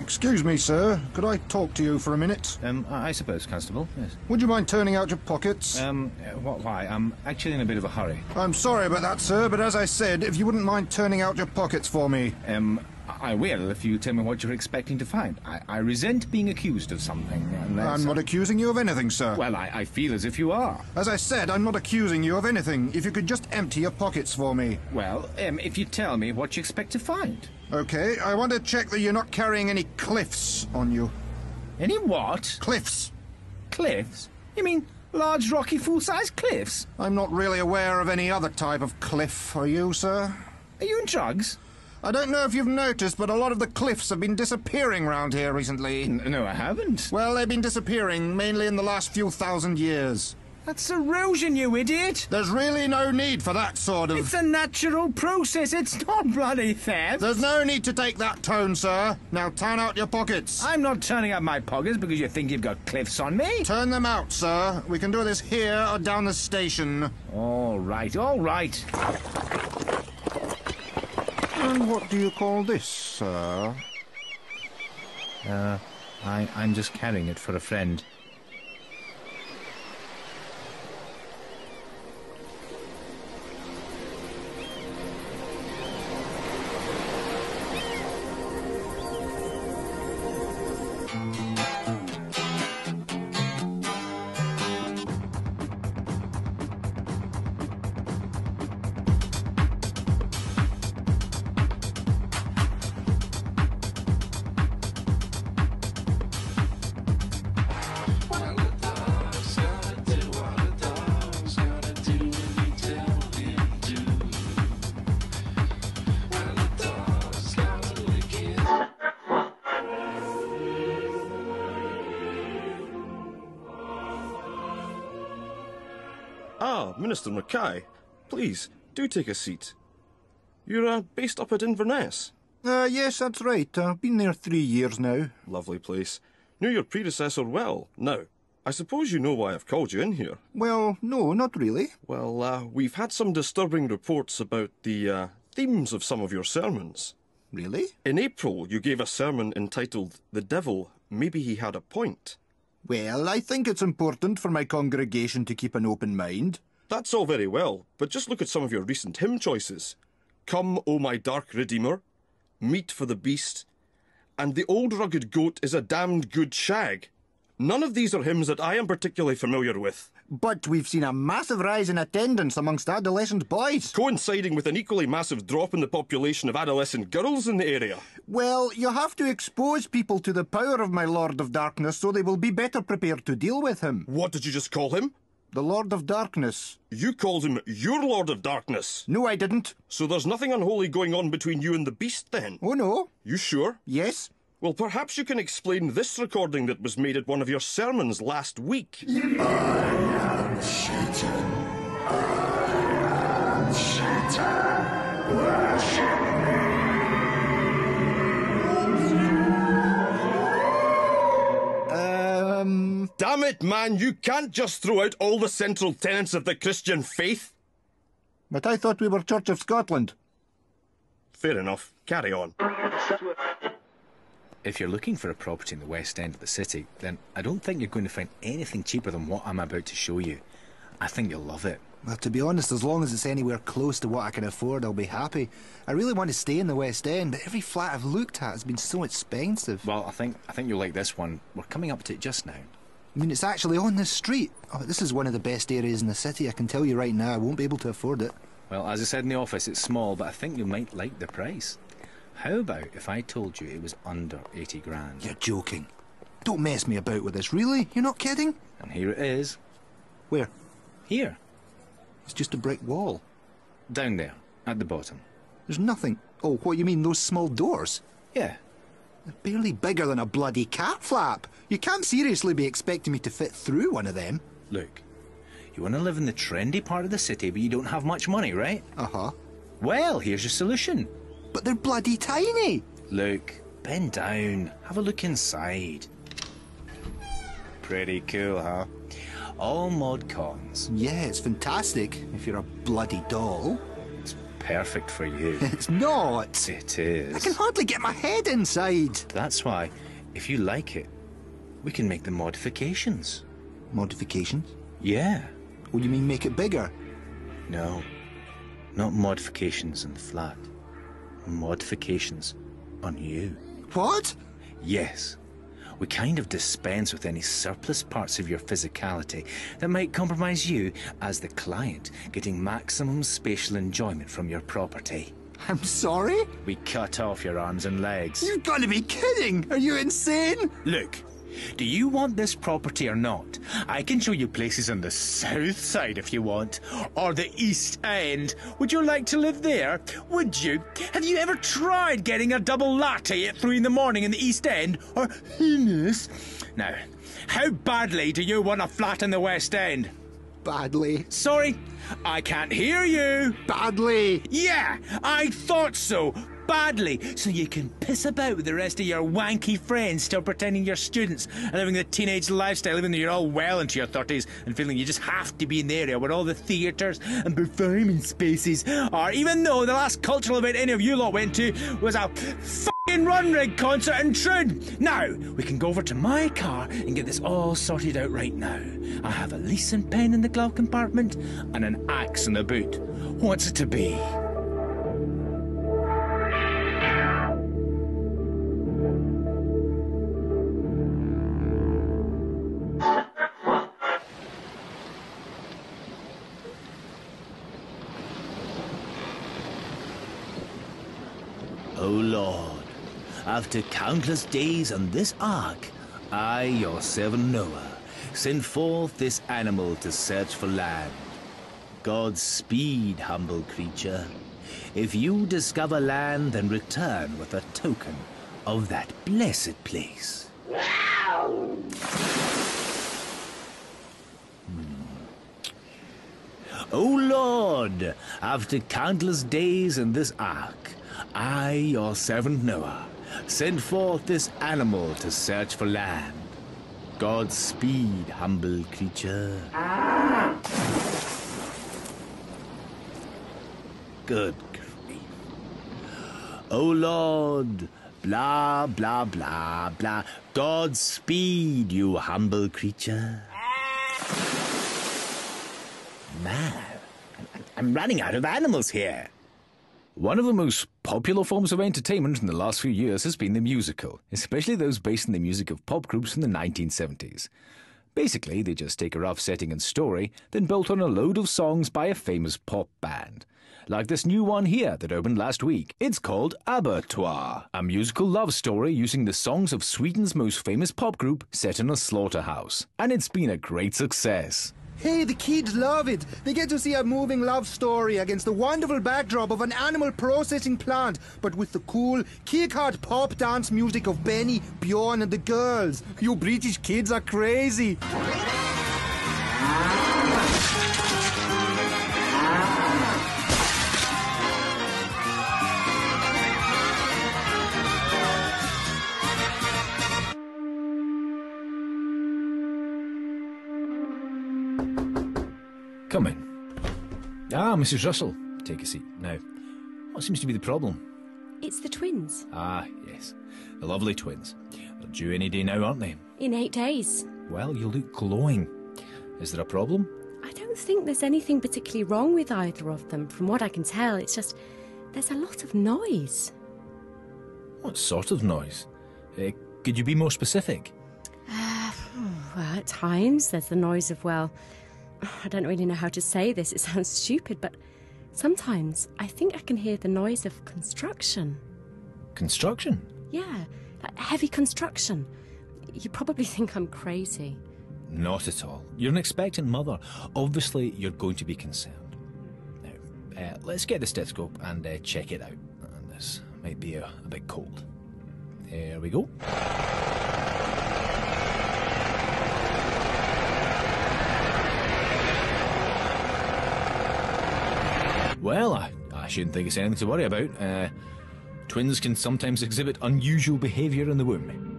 Excuse me, sir. Could I talk to you for a minute? I suppose, Constable, yes. Would you mind turning out your pockets? Why? I'm actually in a bit of a hurry. I'm sorry about that, sir, but as I said, if you wouldn't mind turning out your pockets for me. I will if you tell me what you're expecting to find. I resent being accused of something. I'm not accusing you of anything, sir. Well, I feel as if you are. As I said, I'm not accusing you of anything. If you could just empty your pockets for me. Well, if you tell me what you expect to find. Okay, I want to check that you're not carrying any cliffs on you. Any what? Cliffs. Cliffs? You mean large, rocky, full-size cliffs? I'm not really aware of any other type of cliff, are you, sir? Are you on drugs? I don't know if you've noticed, but a lot of the cliffs have been disappearing round here recently. No, I haven't. Well, they've been disappearing, mainly in the last few thousand years. That's erosion, you idiot! There's really no need for that sort of... It's a natural process, it's not bloody theft! There's no need to take that tone, sir. Now turn out your pockets. I'm not turning out my pockets because you think you've got cliffs on me. Turn them out, sir. We can do this here or down the station. All right, all right. And what do you call this, sir? I'm just carrying it for a friend. Ah, Minister Mackay. Please, do take a seat. You're based up at Inverness? Yes, that's right. I've been there 3 years now. Lovely place. Knew your predecessor well. Now, I suppose you know why I've called you in here. Well, no, not really. Well, we've had some disturbing reports about the themes of some of your sermons. Really? In April, you gave a sermon entitled The Devil, Maybe He Had a Point. Well, I think it's important for my congregation to keep an open mind. That's all very well, but just look at some of your recent hymn choices. Come, O my dark Redeemer, Meat for the Beast, and The Old Rugged Goat is a Damned Good Shag. None of these are hymns that I am particularly familiar with. But we've seen a massive rise in attendance amongst adolescent boys. Coinciding with an equally massive drop in the population of adolescent girls in the area. Well, you have to expose people to the power of my Lord of Darkness so they will be better prepared to deal with him. What did you just call him? The Lord of Darkness. You called him your Lord of Darkness. No, I didn't. So there's nothing unholy going on between you and the beast, then? Oh, no. You sure? Yes. Well, perhaps you can explain this recording that was made at one of your sermons last week. I am Satan. I am Satan. Worship me. Damn it, man, you can't just throw out all the central tenets of the Christian faith. But I thought we were Church of Scotland. Fair enough. Carry on. If you're looking for a property in the west end of the city, then I don't think you're going to find anything cheaper than what I'm about to show you. I think you'll love it. Well, to be honest, as long as it's anywhere close to what I can afford, I'll be happy. I really want to stay in the West End, but every flat I've looked at has been so expensive. Well, I think you'll like this one. We're coming up to it just now. I mean, it's actually on this street. Oh, this is one of the best areas in the city. I can tell you right now, I won't be able to afford it. Well, as I said in the office, it's small, but I think you might like the price. How about if I told you it was under 80 grand? You're joking. Don't mess me about with this, really? You're not kidding? And here it is. Where? Here. It's just a brick wall. Down there, at the bottom. There's nothing. Oh, what, you mean those small doors? Yeah. They're barely bigger than a bloody cat flap. You can't seriously be expecting me to fit through one of them. Look, you want to live in the trendy part of the city, but you don't have much money, right? Uh-huh. Well, here's your solution. But they're bloody tiny. Look, bend down, have a look inside. Pretty cool, huh? All mod cons. Yeah, it's fantastic, if you're a bloody doll. It's perfect for you. It's not. It is. I can hardly get my head inside. That's why, if you like it, we can make the modifications. Modifications? Yeah. What do you mean make it bigger? No, not modifications in the flat. Modifications on you. What? Yes. We kind of dispense with any surplus parts of your physicality that might compromise you as the client, getting maximum spatial enjoyment from your property. I'm sorry? We cut off your arms and legs. You've got to be kidding! Are you insane? Look, do you want this property or not? I can show you places on the south side if you want, or the East End. Would you like to live there? Would you? Have you ever tried getting a double latte at 3 in the morning in the East End? Or Highness? Now, how badly do you want a flat in the West End? Badly. Sorry, I can't hear you. Badly. Yeah, I thought so. Badly, so you can piss about with the rest of your wanky friends still pretending you're students and living the teenage lifestyle even though you're all well into your 30s and feeling you just have to be in the area where all the theatres and performance spaces are, even though the last cultural event any of you lot went to was a fucking Run Rig concert in Troon. Now, we can go over to my car and get this all sorted out right now. I have a leasing pen in the glove compartment and an axe in the boot. What's it to be? O Lord, after countless days on this ark, I, your servant Noah, send forth this animal to search for land. Godspeed, humble creature. If you discover land, then return with a token of that blessed place. O Lord, after countless days in this ark, I, your servant Noah, send forth this animal to search for land. Godspeed, humble creature. Good grief. O Lord, blah, blah, blah, blah. Godspeed, you humble creature. Man, I'm running out of animals here. One of the most popular forms of entertainment in the last few years has been the musical, especially those based on the music of pop groups in the 1970s. Basically, they just take a rough setting and story, then built on a load of songs by a famous pop band. Like this new one here that opened last week. It's called Abattoir, a musical love story using the songs of Sweden's most famous pop group set in a slaughterhouse. And it's been a great success. Hey, the kids love it. They get to see a moving love story against the wonderful backdrop of an animal processing plant, but with the cool, kick-hard pop dance music of Benny, Bjorn and the girls. You British kids are crazy. Come in. Ah, Mrs. Russell. Take a seat. Now, what seems to be the problem? It's the twins. Ah, yes. The lovely twins. They're due any day now, aren't they? In 8 days. Well, you look glowing. Is there a problem? I don't think there's anything particularly wrong with either of them. From what I can tell, it's just there's a lot of noise. What sort of noise? Could you be more specific? Well, at times there's the noise of, well, I don't really know how to say this, it sounds stupid, but sometimes I think I can hear the noise of construction. Construction? Yeah, like heavy construction. You probably think I'm crazy. Not at all. You're an expectant mother. Obviously, you're going to be concerned. Now, let's get the stethoscope and check it out. And this might be a bit cold. There we go. Well, I shouldn't think it's anything to worry about. Twins can sometimes exhibit unusual behaviour in the womb.